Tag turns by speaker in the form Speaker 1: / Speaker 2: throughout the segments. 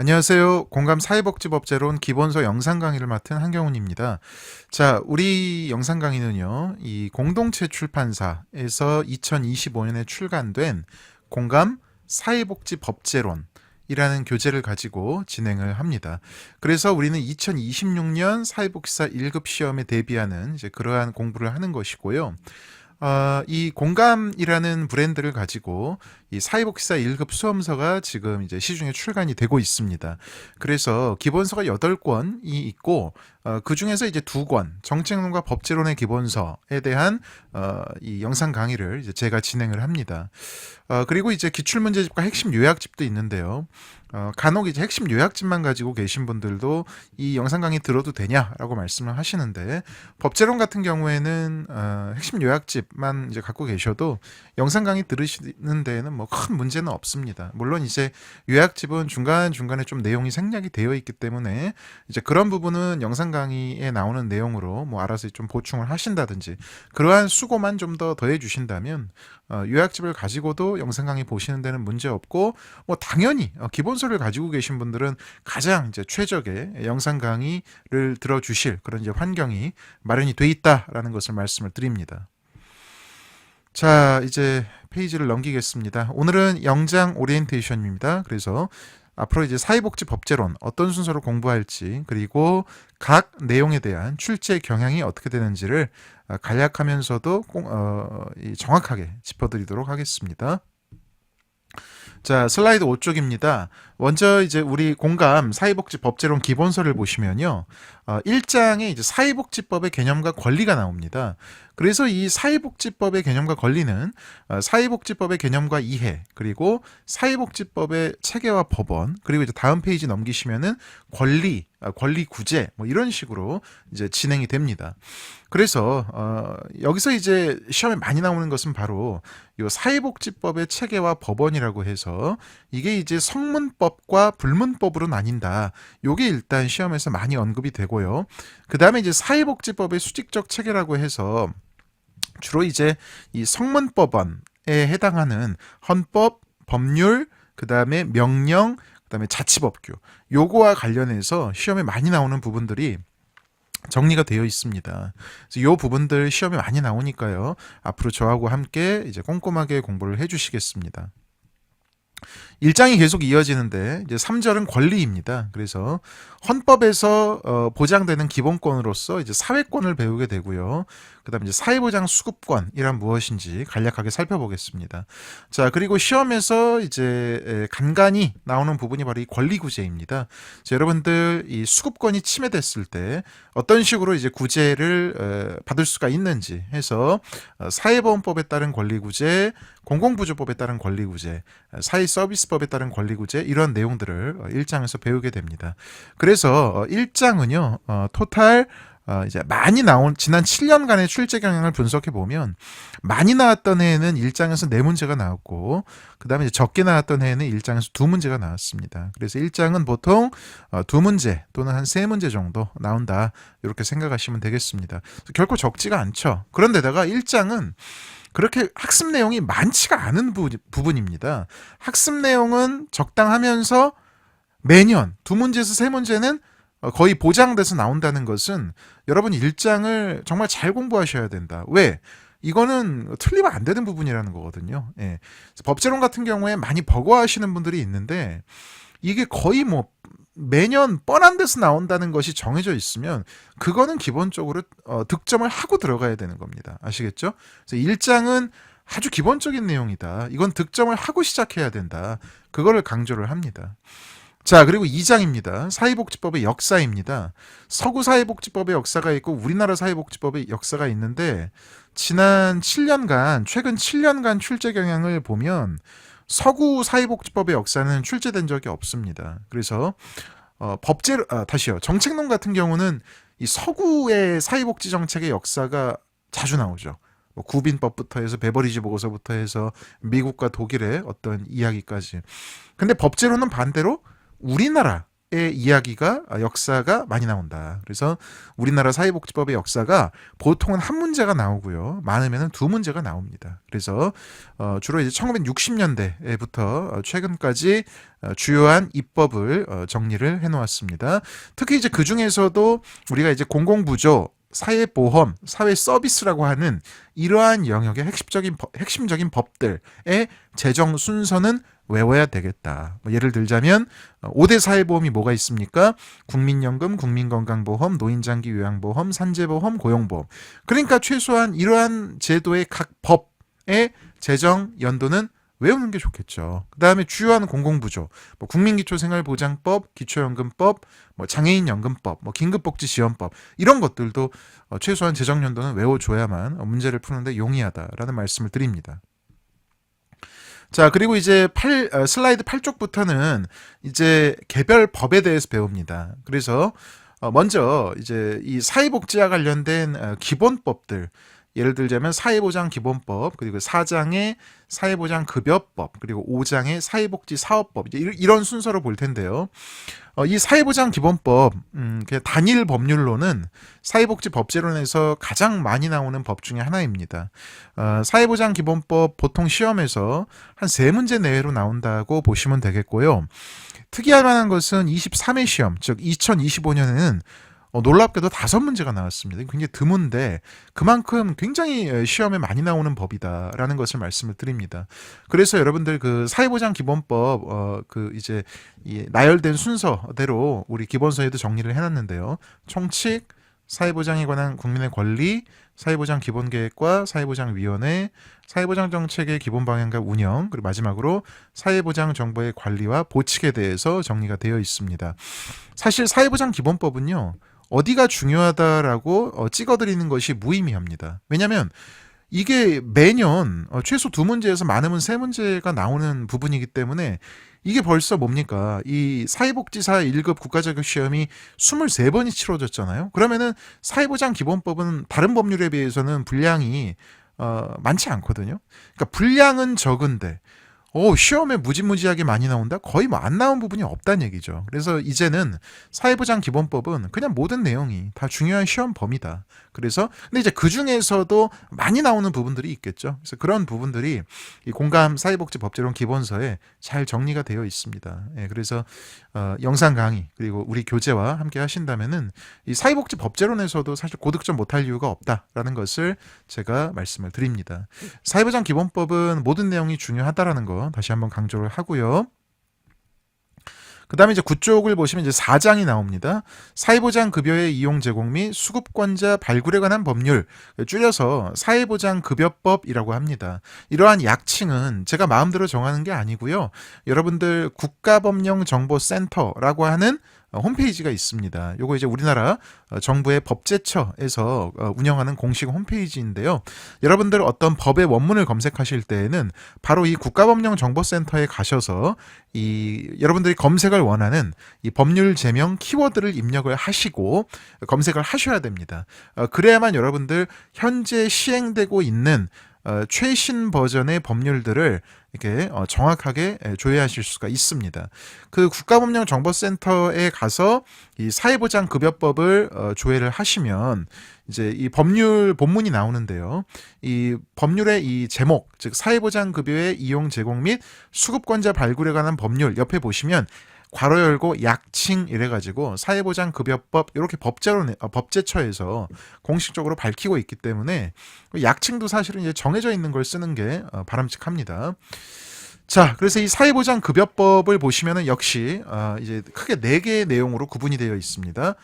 Speaker 1: 안녕하세요. 공감 사회복지법제론 기본서 영상 강의를 맡은 한경훈입니다. 자, 우리 영상 강의는요, 이 공동체 출판사에서 2025년에 출간된 공감 사회복지법제론 이라는 교재를 가지고 진행을 합니다. 그래서 우리는 2026년 사회복지사 1급 시험에 대비하는 이제 그러한 공부를 하는 것이고요. 이 공감이라는 브랜드를 가지고 이 사회복지사 1급 수험서가 지금 이제 시중에 출간이 되고 있습니다. 그래서 기본서가 8권이 있고 그 중에서 이제 2권 정책론과 법제론의 기본서에 대한 이 영상 강의를 이제 제가 진행을 합니다. 그리고 이제 기출문제집과 핵심 요약집도 있는데요. 간혹 이제 핵심 요약집만 가지고 계신 분들도 이 영상 강의 들어도 되냐라고 말씀을 하시는데, 법제론 같은 경우에는 핵심 요약집만 이제 갖고 계셔도 영상 강의 들으시는 데에는 뭐 큰 문제는 없습니다. 물론 이제 요약집은 중간중간에 좀 내용이 생략이 되어 있기 때문에 이제 그런 부분은 영상 강의에 나오는 내용으로 뭐 알아서 좀 보충을 하신다든지 그러한 수고만 좀 더 더해 주신다면 요약집을 가지고도 영상 강의 보시는 데는 문제 없고, 뭐 당연히 기본서를 가지고 계신 분들은 가장 이제 최적의 영상 강의를 들어주실 그런 이제 환경이 마련이 돼 있다라는 것을 말씀을 드립니다. 자, 이제 페이지를 넘기겠습니다. 오늘은 영장 오리엔테이션입니다. 그래서 앞으로 이제 사회복지 법제론 어떤 순서로 공부할지, 그리고 각 내용에 대한 출제 경향이 어떻게 되는지를 간략하면서도 정확하게 짚어드리도록 하겠습니다. 자, 슬라이드 5쪽입니다. 먼저 이제 우리 공감 사회복지 법제론 기본서를 보시면요. 1장에 이제 사회복지법의 개념과 권리가 나옵니다. 그래서 이 사회복지법의 개념과 권리는 사회복지법의 개념과 이해, 그리고 사회복지법의 체계와 법원, 그리고 이제 다음 페이지 넘기시면은 권리 구제 뭐 이런 식으로 이제 진행이 됩니다. 그래서 여기서 이제 시험에 많이 나오는 것은 바로 이 사회복지법의 체계와 법원이라고 해서 이게 이제 성문법과 불문법으로 나뉜다. 요게 일단 시험에서 많이 언급이 되고요. 그 다음에 이제 사회복지법의 수직적 체계라고 해서 주로 이제 이 성문법원에 해당하는 헌법, 법률, 그 다음에 명령, 그 다음에 자치법규, 요거와 관련해서 시험에 많이 나오는 부분들이 정리가 되어 있습니다. 그래서 이 부분들 시험에 많이 나오니까요. 앞으로 저하고 함께 이제 꼼꼼하게 공부를 해주시겠습니다. 1장이 계속 이어지는데 이제 3절은 권리입니다. 그래서 헌법에서 보장되는 기본권으로서 이제 사회권을 배우게 되고요. 그다음에 이제 사회보장 수급권이란 무엇인지 간략하게 살펴보겠습니다. 자, 그리고 시험에서 이제 간간히 나오는 부분이 바로 이 권리구제입니다. 자, 여러분들 이 수급권이 침해됐을 때 어떤 식으로 이제 구제를 받을 수가 있는지 해서 사회보험법에 따른 권리구제, 공공부조법에 따른 권리구제, 사회서비스법에 따른 권리구제, 이런 내용들을 1장에서 배우게 됩니다. 그래서 1장은요 토탈 이제 많이 나온 지난 7년간의 출제 경향을 분석해 보면 많이 나왔던 해에는 1장에서 4문제가 나왔고, 그 다음에 적게 나왔던 해에는 1장에서 2문제가 나왔습니다. 그래서 1장은 보통 2문제 또는 한 3문제 정도 나온다, 이렇게 생각하시면 되겠습니다. 결코 적지가 않죠. 그런데다가 1장은 그렇게 학습 내용이 많지가 않은 부분입니다. 학습 내용은 적당하면서 매년 2문제에서 3문제는 거의 보장돼서 나온다는 것은 여러분 1장을 정말 잘 공부하셔야 된다. 왜? 이거는 틀리면 안 되는 부분이라는 거거든요. 예. 법제론 같은 경우에 많이 버거워하시는 분들이 있는데, 이게 거의 뭐 매년 뻔한 데서 나온다는 것이 정해져 있으면 그거는 기본적으로 득점을 하고 들어가야 되는 겁니다. 아시겠죠? 그래서 1장은 아주 기본적인 내용이다. 이건 득점을 하고 시작해야 된다. 그거를 강조를 합니다. 자, 그리고 2장입니다. 사회복지법의 역사입니다. 서구 사회복지법의 역사가 있고 우리나라 사회복지법의 역사가 있는데, 지난 7년간, 최근 7년간 출제 경향을 보면 서구 사회복지법의 역사는 출제된 적이 없습니다. 그래서 다시요. 정책론 같은 경우는 이 서구의 사회복지 정책의 역사가 자주 나오죠. 뭐 구빈법부터 해서 베버리지 보고서부터 해서 미국과 독일의 어떤 이야기까지. 근데 법제로는 반대로 우리나라의 이야기가 역사가 많이 나온다. 그래서 우리나라 사회복지법의 역사가 보통은 한 문제가 나오고요. 많으면 두 문제가 나옵니다. 그래서 주로 이제 1960년대부터 최근까지 주요한 입법을 정리를 해놓았습니다. 특히 이제 그 중에서도 우리가 이제 공공부조, 사회보험, 사회서비스라고 하는 이러한 영역의 핵심적인 법들의 제정 순서는 외워야 되겠다. 예를 들자면 5대 사회보험이 뭐가 있습니까? 국민연금, 국민건강보험, 노인장기 요양보험, 산재보험, 고용보험. 그러니까 최소한 이러한 제도의 각 법의 제정 연도는 외우는 게 좋겠죠. 그 다음에 주요한 공공부조, 국민기초생활보장법, 기초연금법, 장애인연금법, 긴급복지지원법 이런 것들도 최소한 제정 연도는 외워줘야만 문제를 푸는데 용이하다라는 말씀을 드립니다. 자, 그리고 이제 슬라이드 8쪽부터는 이제 개별 법에 대해서 배웁니다. 그래서 먼저 이제 이 사회복지와 관련된 기본법들, 예를 들자면 사회보장기본법, 그리고 4장의 사회보장급여법, 그리고 5장의 사회복지사업법, 이런 순서로 볼 텐데요. 이 사회보장기본법, 단일 법률로는 사회복지법제론에서 가장 많이 나오는 법 중에 하나입니다. 사회보장기본법 보통 시험에서 한 3문제 내외로 나온다고 보시면 되겠고요. 특이할 만한 것은 23회 시험, 즉 2025년에는 놀랍게도 5문제가 나왔습니다. 굉장히 드문데 그만큼 굉장히 시험에 많이 나오는 법이다라는 것을 말씀을 드립니다. 그래서 여러분들 그 사회보장기본법 이제 나열된 순서대로 우리 기본서에도 정리를 해놨는데요. 총칙, 사회보장에 관한 국민의 권리, 사회보장기본계획과 사회보장위원회, 사회보장정책의 기본방향과 운영, 그리고 마지막으로 사회보장정보의 관리와 보칙에 대해서 정리가 되어 있습니다. 사실 사회보장기본법은요, 어디가 중요하다라고 찍어드리는 것이 무의미합니다. 왜냐하면 이게 매년 최소 2문제에서 많으면 3문제가 나오는 부분이기 때문에 이게 벌써 뭡니까? 이 사회복지사 1급 국가자격시험이 23번이 치러졌잖아요. 그러면은 사회보장기본법은 다른 법률에 비해서는 분량이 많지 않거든요. 그러니까 분량은 적은데 시험에 무지무지하게 많이 나온다? 거의 안 나온 부분이 없다는 얘기죠. 그래서 이제는 사회보장기본법은 그냥 모든 내용이 다 중요한 시험 범위다. 그래서 근데 이제 그 중에서도 많이 나오는 부분들이 있겠죠. 그래서 그런 부분들이 이 공감 사회복지법제론 기본서에 잘 정리가 되어 있습니다. 그래서 영상 강의 그리고 우리 교재와 함께 하신다면은 이 사회복지법제론에서도 사실 고득점 못할 이유가 없다라는 것을 제가 말씀을 드립니다. 사회보장기본법은 모든 내용이 중요하다라는 거 다시 한번 강조를 하고요. 그 다음에 이제 9쪽을 보시면 이제 4장이 나옵니다. 사회보장급여의 이용 제공 및 수급권자 발굴에 관한 법률, 줄여서 사회보장급여법이라고 합니다. 이러한 약칭은 제가 마음대로 정하는 게 아니고요. 여러분들 국가법령정보센터라고 하는 홈페이지가 있습니다. 요거 이제 우리나라 정부의 법제처에서 운영하는 공식 홈페이지인데요. 여러분들 어떤 법의 원문을 검색하실 때에는 바로 이 국가법령정보센터에 가셔서 여러분들이 검색을 원하는 이 법률 제명 키워드를 입력을 하시고 검색을 하셔야 됩니다. 그래야만 여러분들 현재 시행되고 있는 최신 버전의 법률들을 이렇게 정확하게 조회하실 수가 있습니다. 그 국가법령정보센터에 가서 이 사회보장급여법을 조회를 하시면 이제 이 법률 본문이 나오는데요. 이 법률의 이 제목, 즉 사회보장급여의 이용 제공 및 수급권자 발굴에 관한 법률 옆에 보시면 괄호 열고 약칭 이래가지고 사회보장급여법 이렇게 법제처에서 공식적으로 밝히고 있기 때문에 약칭도 사실은 이제 정해져 있는 걸 쓰는 게 바람직합니다. 자, 그래서 이 사회보장급여법을 보시면은 역시 이제 크게 4개의 내용으로 구분이 되어 있습니다.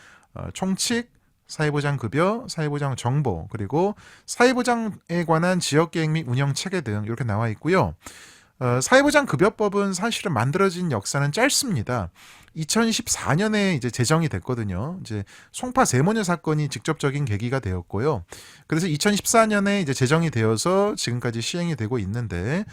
Speaker 1: 총칙, 사회보장급여, 사회보장정보, 그리고 사회보장에 관한 지역계획 및 운영체계 등 이렇게 나와 있고요. 사회보장급여법은 사실은 만들어진 역사는 짧습니다. 2014년에 이제 제정이 됐거든요. 이제 송파 세모녀 사건이 직접적인 계기가 되었고요. 그래서 2014년에 이제 제정이 되어서 지금까지 시행이 되고 있는데,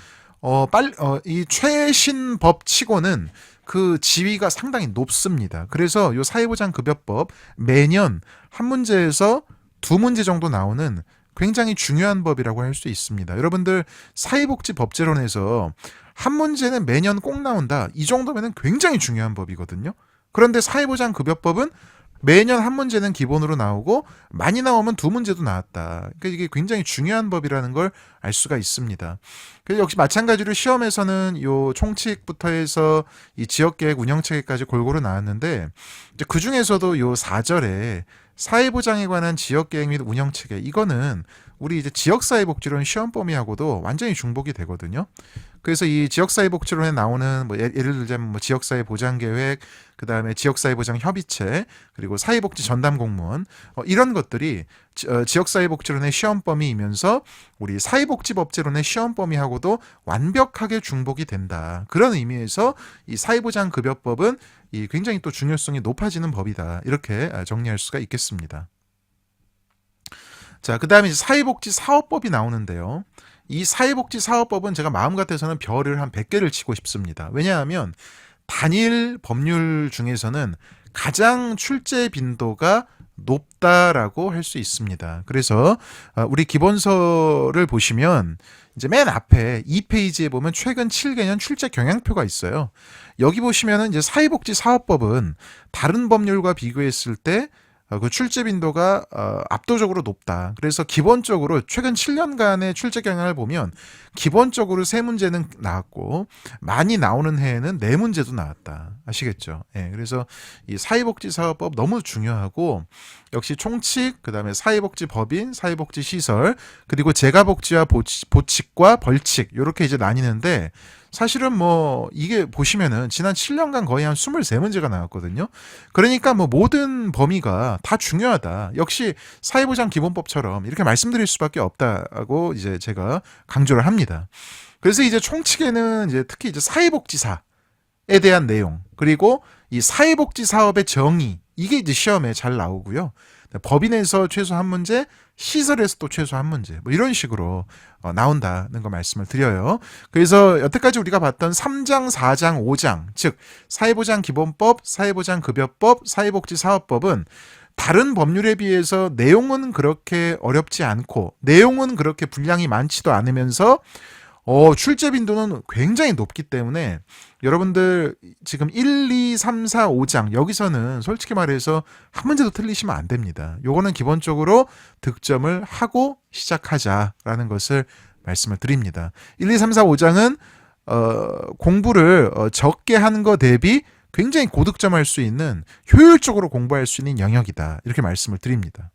Speaker 1: 이 최신 법치고는 그 지위가 상당히 높습니다. 그래서 이 사회보장급여법 매년 한 문제에서 2문제 정도 나오는 굉장히 중요한 법이라고 할 수 있습니다. 여러분들 사회복지법제론에서 한 문제는 매년 꼭 나온다. 이 정도면 굉장히 중요한 법이거든요. 그런데 사회보장급여법은 매년 한 문제는 기본으로 나오고 많이 나오면 두 문제도 나왔다. 그러니까 이게 굉장히 중요한 법이라는 걸 알 수가 있습니다. 그래서 역시 마찬가지로 시험에서는 요 총칙부터 해서 이 지역계획 운영체계까지 골고루 나왔는데 이제 그 중에서도 요 4절에 사회보장에 관한 지역계획 및 운영체계 이거는 우리 이제 지역사회복지론 시험 범위하고도 완전히 중복이 되거든요. 그래서 이 지역사회복지론에 나오는 뭐 예를 들자면 뭐 지역사회보장계획, 그 다음에 지역사회보장협의체, 그리고 사회복지 전담 공무원 이런 것들이 지역사회복지론의 시험 범위이면서 우리 사회복지법제론의 시험 범위하고도 완벽하게 중복이 된다. 그런 의미에서 이 사회보장급여법은 이 굉장히 또 중요성이 높아지는 법이다. 이렇게 정리할 수가 있겠습니다. 자, 그 다음에 사회복지사업법이 나오는데요. 이 사회복지사업법은 제가 마음 같아서는 별을 한 100개를 치고 싶습니다. 왜냐하면 단일 법률 중에서는 가장 출제 빈도가 높다라고 할 수 있습니다. 그래서 우리 기본서를 보시면 이제 맨 앞에 2페이지에 보면 최근 7개년 출제 경향표가 있어요. 여기 보시면은 이제 사회복지사업법은 다른 법률과 비교했을 때 그 출제 빈도가 압도적으로 높다. 그래서 기본적으로 최근 7년간의 출제 경향을 보면 기본적으로 3문제는 나왔고 많이 나오는 해에는 4문제도 나왔다. 아시겠죠? 예, 그래서 이 사회복지사업법 너무 중요하고 역시 총칙, 그 다음에 사회복지법인, 사회복지시설, 그리고 재가복지와 보칙과 벌칙 이렇게 이제 나뉘는데 사실은 뭐 이게 보시면은 지난 7년간 거의 한 23문제가 나왔거든요. 그러니까 뭐 모든 범위가 다 중요하다. 역시 사회보장 기본법처럼 이렇게 말씀드릴 수밖에 없다고 이제 제가 강조를 합니다. 그래서 이제 총칙에는 이제 특히 이제 사회복지사에 대한 내용, 그리고 이 사회복지 사업의 정의 이게 이제 시험에 잘 나오고요. 법인에서 최소 한 문제, 시설에서 또 최소 한 문제, 뭐 이런 식으로 나온다는 거 말씀을 드려요. 그래서 여태까지 우리가 봤던 3장, 4장, 5장, 즉 사회보장 기본법, 사회보장 급여법, 사회복지 사업법은 다른 법률에 비해서 내용은 그렇게 어렵지 않고 내용은 그렇게 분량이 많지도 않으면서 출제 빈도는 굉장히 높기 때문에 여러분들 지금 1, 2, 3, 4, 5장 여기서는 솔직히 말해서 한 문제도 틀리시면 안 됩니다. 요거는 기본적으로 득점을 하고 시작하자라는 것을 말씀을 드립니다. 1, 2, 3, 4, 5장은 공부를 적게 하는 거 대비 굉장히 고득점할 수 있는 효율적으로 공부할 수 있는 영역이다. 이렇게 말씀을 드립니다.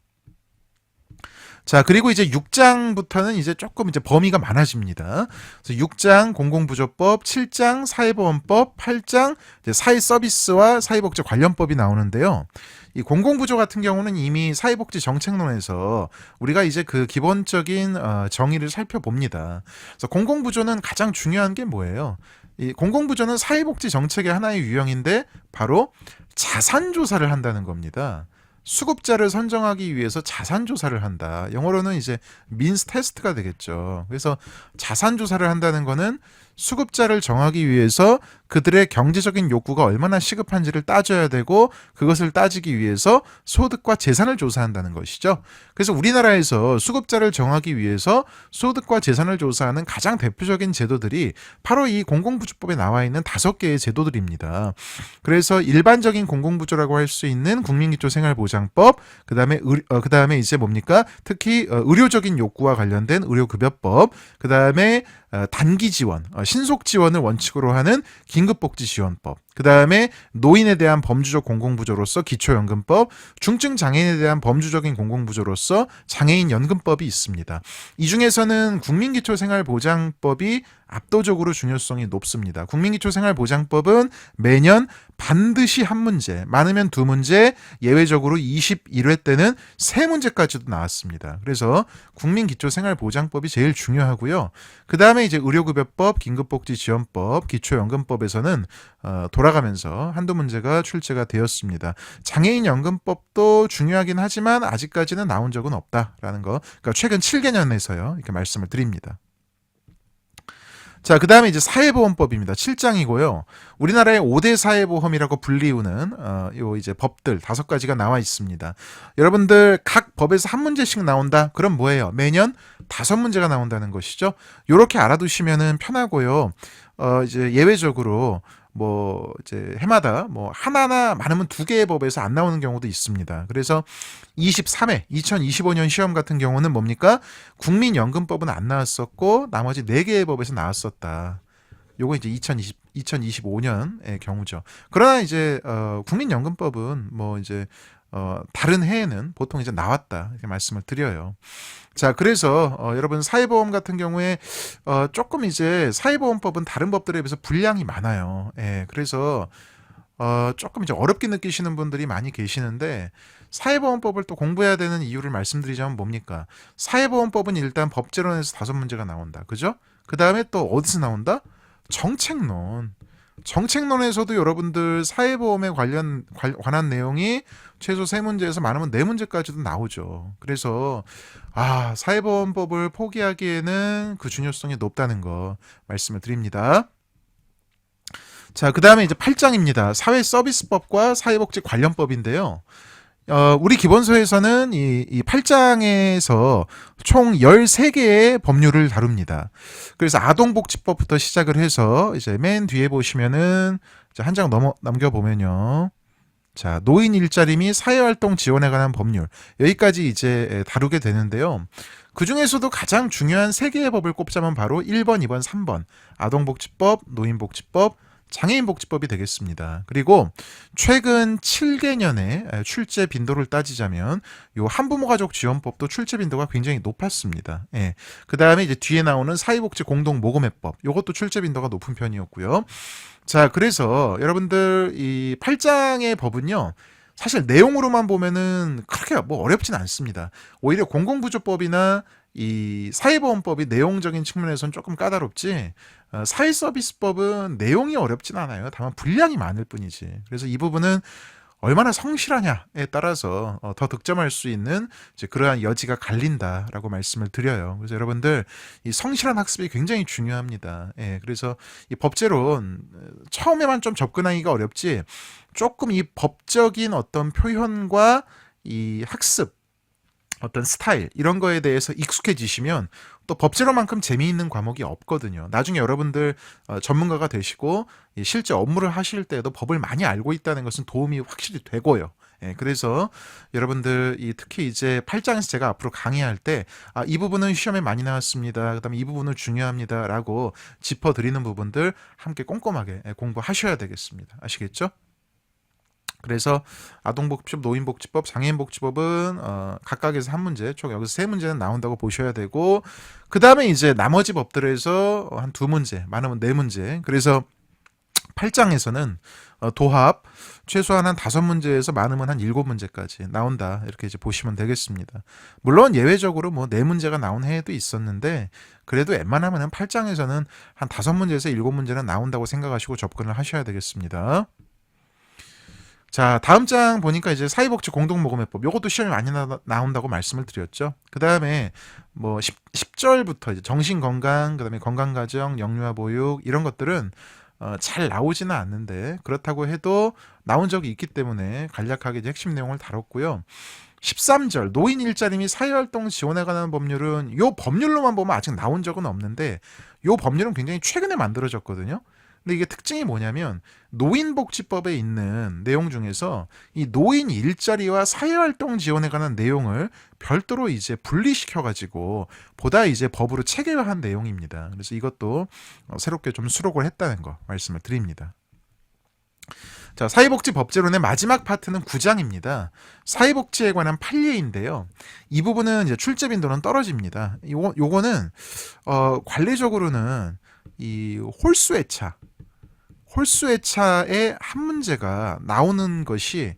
Speaker 1: 자, 그리고 이제 6장부터는 이제 조금 이제 범위가 많아집니다. 그래서 6장 공공부조법, 7장 사회보험법, 8장 이제 사회서비스와 사회복지 관련법이 나오는데요. 이 공공부조 같은 경우는 이미 사회복지 정책론에서 우리가 이제 그 기본적인 정의를 살펴봅니다. 그래서 공공부조는 가장 중요한 게 뭐예요? 이 공공부조는 사회복지 정책의 하나의 유형인데 바로 자산조사를 한다는 겁니다. 수급자를 선정하기 위해서 자산 조사를 한다. 영어로는 이제 민스 테스트가 되겠죠. 그래서 자산 조사를 한다는 거는 수급자를 정하기 위해서 그들의 경제적인 욕구가 얼마나 시급한지를 따져야 되고 그것을 따지기 위해서 소득과 재산을 조사한다는 것이죠. 그래서 우리나라에서 수급자를 정하기 위해서 소득과 재산을 조사하는 가장 대표적인 제도들이 바로 이 공공부조법에 나와 있는 5개의 제도들입니다. 그래서 일반적인 공공부조라고 할 수 있는 국민기초생활보장법, 그다음에 이제 뭡니까? 특히 의료적인 욕구와 관련된 의료급여법, 그다음에 단기 지원, 신속 지원을 원칙으로 하는 긴급복지지원법, 그 다음에 노인에 대한 범주적 공공부조로서 기초연금법, 중증 장애인에 대한 범주적인 공공부조로서 장애인연금법이 있습니다. 이 중에서는 국민기초생활보장법이 압도적으로 중요성이 높습니다. 국민기초생활보장법은 매년 반드시 한 문제, 많으면 2문제, 예외적으로 21회 때는 3문제까지도 나왔습니다. 그래서 국민기초생활보장법이 제일 중요하고요. 그 다음에 이제 의료급여법, 긴급복지지원법, 기초연금법에서는 돌아가면서 한두 문제가 출제가 되었습니다. 장애인연금법도 중요하긴 하지만 아직까지는 나온 적은 없다라는 거, 그러니까 최근 7개년에서요 이렇게 말씀을 드립니다. 자, 그 다음에 이제 사회보험법입니다. 7장이고요. 우리나라의 5대 사회보험이라고 불리우는 요 이제 법들 5가지가 나와 있습니다. 여러분들 각 법에서 한 문제씩 나온다. 그럼 뭐예요? 매년 5문제가 나온다는 것이죠. 요렇게 알아두시면은 편하고요. 이제 예외적으로 뭐 이제 해마다 뭐 하나나 많으면 두 개의 법에서 안 나오는 경우도 있습니다. 그래서 23회 2025년 시험 같은 경우는 뭡니까? 국민연금법은 안 나왔었고 나머지 4개의 법에서 나왔었다. 요거 이제 2025년의 경우죠. 그러나 이제 국민연금법은 뭐 이제 다른 해에는 보통 이제 나왔다 이렇게 말씀을 드려요. 자, 그래서 여러분 사회보험 같은 경우에 조금 이제 사회보험법은 다른 법들에 비해서 분량이 많아요. 예, 그래서 조금 이제 어렵게 느끼시는 분들이 많이 계시는데 사회보험법을 또 공부해야 되는 이유를 말씀드리자면 뭡니까? 사회보험법은 일단 법제론에서 5문제가 나온다. 그죠? 그 다음에 또 어디서 나온다? 정책론. 정책론에서도 여러분들 사회보험에 관한 내용이 최소 3문제에서 많으면 4문제까지도 나오죠. 그래서 사회보험법을 포기하기에는 그 중요성이 높다는 거 말씀을 드립니다. 자, 그 다음에 이제 8장입니다. 사회서비스법과 사회복지 관련법인데요. 우리 기본서에서는 이 8장에서 총 13개의 법률을 다룹니다. 그래서 아동복지법부터 시작을 해서 이제 맨 뒤에 보시면은 한 장 넘겨보면요. 자, 노인 일자리 및 사회활동 지원에 관한 법률. 여기까지 이제 다루게 되는데요. 그 중에서도 가장 중요한 3개의 법을 꼽자면 바로 1번, 2번, 3번. 아동복지법, 노인복지법, 장애인복지법이 되겠습니다. 그리고 최근 7개년의 출제 빈도를 따지자면 요 한부모가족지원법도 출제 빈도가 굉장히 높았습니다. 예. 그 다음에 이제 뒤에 나오는 사회복지 공동모금회법 요것도 출제 빈도가 높은 편이었고요. 자, 그래서 여러분들 이 8장의 법은요. 사실 내용으로만 보면은 그렇게 뭐 어렵진 않습니다. 오히려 공공부조법이나 이 사회보험법이 내용적인 측면에서는 조금 까다롭지 사회서비스법은 내용이 어렵진 않아요. 다만 분량이 많을 뿐이지. 그래서 이 부분은 얼마나 성실하냐에 따라서 더 득점할 수 있는 이제 그러한 여지가 갈린다라고 말씀을 드려요. 그래서 여러분들 이 성실한 학습이 굉장히 중요합니다. 예, 그래서 이 법제론 처음에만 좀 접근하기가 어렵지 조금 이 법적인 어떤 표현과 이 학습 어떤 스타일 이런 거에 대해서 익숙해지시면 또 법제로만큼 재미있는 과목이 없거든요. 나중에 여러분들 전문가가 되시고 실제 업무를 하실 때에도 법을 많이 알고 있다는 것은 도움이 확실히 되고요. 예, 그래서 여러분들 특히 이제 8장에서 제가 앞으로 강의할 때 이 부분은 시험에 많이 나왔습니다. 그다음에 이 부분은 중요합니다라고 짚어드리는 부분들 함께 꼼꼼하게 공부하셔야 되겠습니다. 아시겠죠? 그래서 아동복지법, 노인복지법, 장애인복지법은 각각에서 한 문제, 총 여기서 3문제는 나온다고 보셔야 되고 그 다음에 이제 나머지 법들에서 한 2문제, 많으면 4문제. 그래서 8장에서는 도합 최소한 한 5문제에서 많으면 한 7문제까지 나온다. 이렇게 이제 보시면 되겠습니다. 물론 예외적으로 뭐 4문제가 나온 해에도 있었는데 그래도 웬만하면 8장에서는 한 5문제에서 7문제는 나온다고 생각하시고 접근을 하셔야 되겠습니다. 자, 다음 장 보니까 이제 사회복지 공동모금회법 요것도 시험이 많이 나온다고 말씀을 드렸죠. 그 다음에 뭐 10절부터 이제 정신건강, 그 다음에 건강가정, 영유아 보육 이런 것들은 잘 나오지는 않는데 그렇다고 해도 나온 적이 있기 때문에 간략하게 이제 핵심 내용을 다뤘고요. 13절 노인 일자리 및 사회활동 지원에 관한 법률은 요 법률로만 보면 아직 나온 적은 없는데 요 법률은 굉장히 최근에 만들어졌거든요. 근데 이게 특징이 뭐냐면 노인복지법에 있는 내용 중에서 이 노인 일자리와 사회활동 지원에 관한 내용을 별도로 이제 분리시켜가지고 보다 이제 법으로 체계화한 내용입니다. 그래서 이것도 새롭게 좀 수록을 했다는 거 말씀을 드립니다. 자, 사회복지법제론의 마지막 파트는 9장입니다. 사회복지에 관한 판례인데요. 이 부분은 이제 출제 빈도는 떨어집니다. 요거는 관리적으로는 이 홀수의 한 문제가 나오는 것이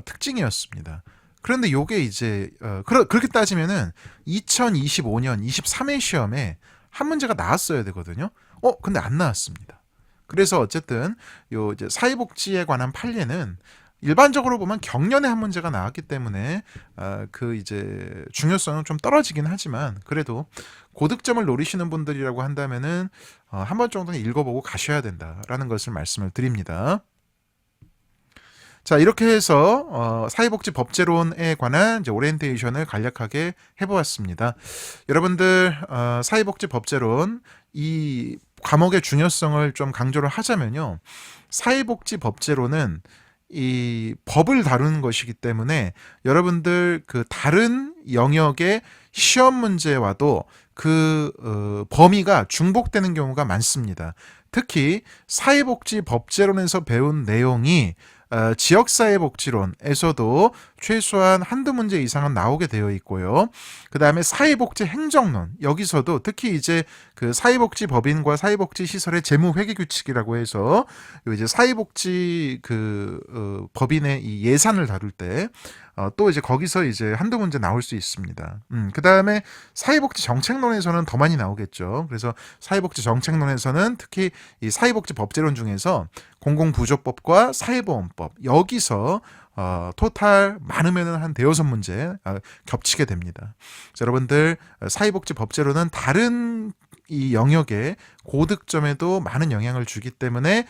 Speaker 1: 특징이었습니다. 그런데 요게 이제 그렇게 따지면은 2025년 23회 시험에 한 문제가 나왔어야 되거든요. 근데 안 나왔습니다. 그래서 어쨌든 요 이제 사회복지에 관한 판례는 일반적으로 보면 경년에 한 문제가 나왔기 때문에 그 이제 중요성은 좀 떨어지긴 하지만 그래도 고득점을 노리시는 분들이라고 한다면은 한 번 정도는 읽어보고 가셔야 된다라는 것을 말씀을 드립니다. 자, 이렇게 해서 사회복지 법제론에 관한 이제 오리엔테이션을 간략하게 해보았습니다. 여러분들 사회복지 법제론 이 과목의 중요성을 좀 강조를 하자면요. 사회복지법제로는 이 법을 다루는 것이기 때문에 여러분들 그 다른 영역의 시험 문제와도 그 범위가 중복되는 경우가 많습니다. 특히 사회복지법제론에서 배운 내용이 지역사회복지론에서도 최소한 한두 문제 이상은 나오게 되어 있고요. 그 다음에 사회복지행정론, 여기서도 특히 이제 그 사회복지법인과 사회복지시설의 재무회계규칙이라고 해서 이제 사회복지 그 법인의 이 예산을 다룰 때 또 이제 거기서 이제 한두 문제 나올 수 있습니다. 그 다음에 사회복지 정책론에서는 더 많이 나오겠죠. 그래서 사회복지 정책론에서는 특히 이 사회복지 법제론 중에서 공공부조법과 사회보험법, 여기서 토탈 많으면은 한 대여섯 문제 겹치게 됩니다. 여러분들 사회복지 법제로는 다른 이 영역의 고득점에도 많은 영향을 주기 때문에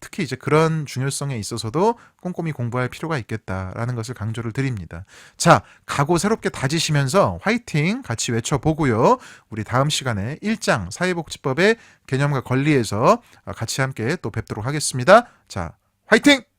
Speaker 1: 특히 이제 그런 중요성에 있어서도 꼼꼼히 공부할 필요가 있겠다라는 것을 강조를 드립니다. 자, 각오 새롭게 다지시면서 화이팅 같이 외쳐보고요. 우리 다음 시간에 1장 사회복지법의 개념과 권리에서 같이 함께 또 뵙도록 하겠습니다. 자, 화이팅!